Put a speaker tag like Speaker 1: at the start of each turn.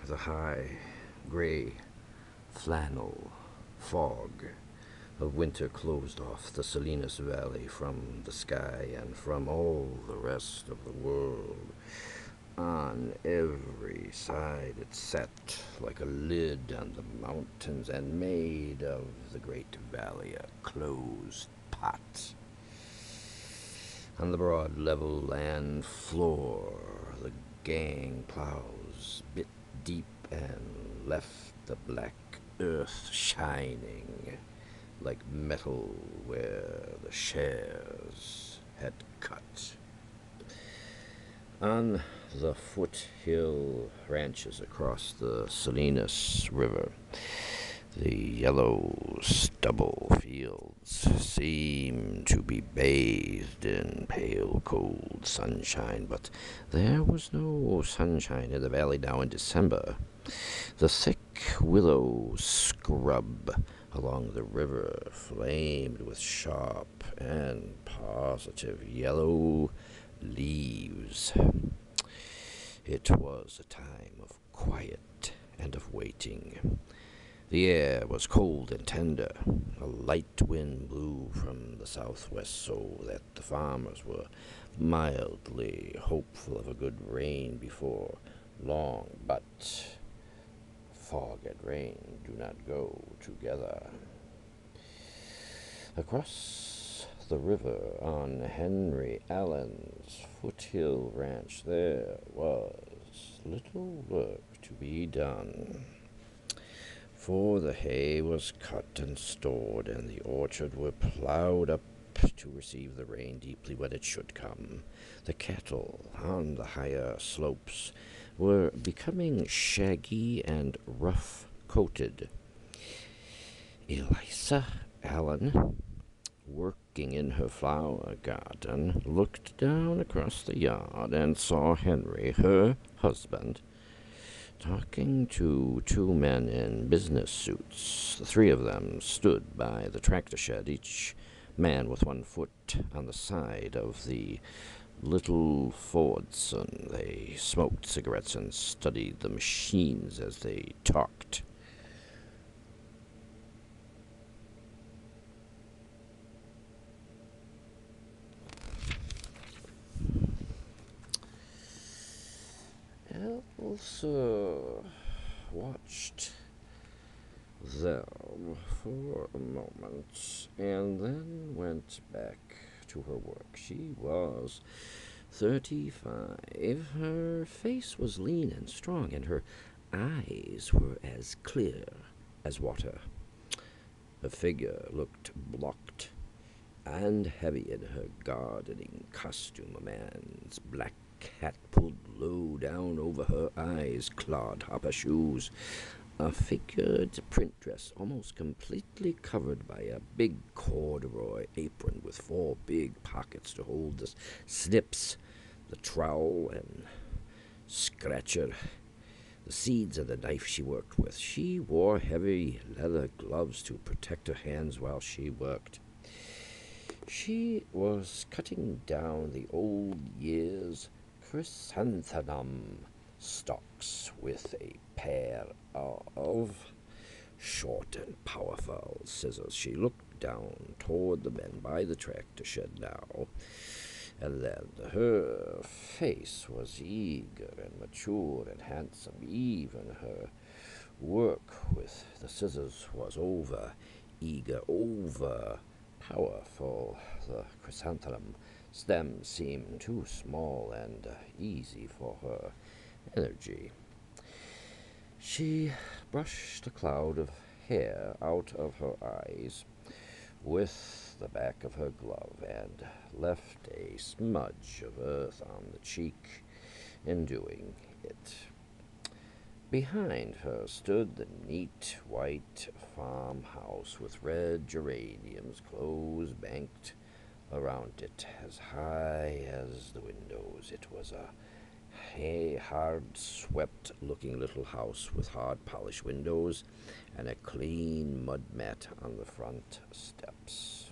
Speaker 1: the high, gray-flannel fog of winter closed off the Salinas Valley from the sky and from all the rest of the world. On every side it sat like a lid on the mountains and made of the great valley a closed pot. On the broad level land floor the gang plows bit deep and left the black earth shining like metal where the shares had cut. On the foothill ranches across the Salinas River, the yellow stubble fields seemed to be bathed in pale cold sunshine, but there was no sunshine in the valley now in December. The thick willow scrub along the river flamed with sharp and positive yellow leaves. It was a time of quiet and of waiting. The air was cold and tender. A light wind blew from the southwest so that the farmers were mildly hopeful of a good rain before long, but fog and rain do not go together. Across the river on Henry Allen's foothill ranch there was little work to be done, for the hay was cut and stored, and the orchard were plowed up to receive the rain deeply when it should come. The cattle on the higher slopes were becoming shaggy and rough-coated. Eliza Allen, working in her flower garden, looked down across the yard and saw Henry, her husband, talking to two men in business suits. The three of them stood by the tractor shed, each man with one foot on the side of the little Fordson. They smoked cigarettes and studied the machines as they talked. Elsa watched them for a moment and then went back to her work. She was 35. Her face was lean and strong, and her eyes were as clear as water. Her figure looked blocked and heavy in her gardening costume. A man's black hat pulled low down over her eyes, clodhopper shoes, a figured print dress almost completely covered by a big corduroy apron with four big pockets to hold the snips, the trowel and scratcher, the seeds of the knife she worked with. She wore heavy leather gloves to protect her hands while she worked. She was cutting down the old year's chrysanthemum stalks with a pair of short and powerful scissors. She looked down toward the men by the tractor shed now, and then her face was eager and mature and handsome. Even her work with the scissors was over-eager, over-powerful. The chrysanthemum stem seemed too small and easy for her energy. She brushed a cloud of hair out of her eyes with the back of her glove and left a smudge of earth on the cheek in doing it. Behind her stood the neat white farmhouse with red geraniums, close banked around it as high as the windows. It was a hard-swept-looking little house with hard-polished windows and a clean mud mat on the front steps.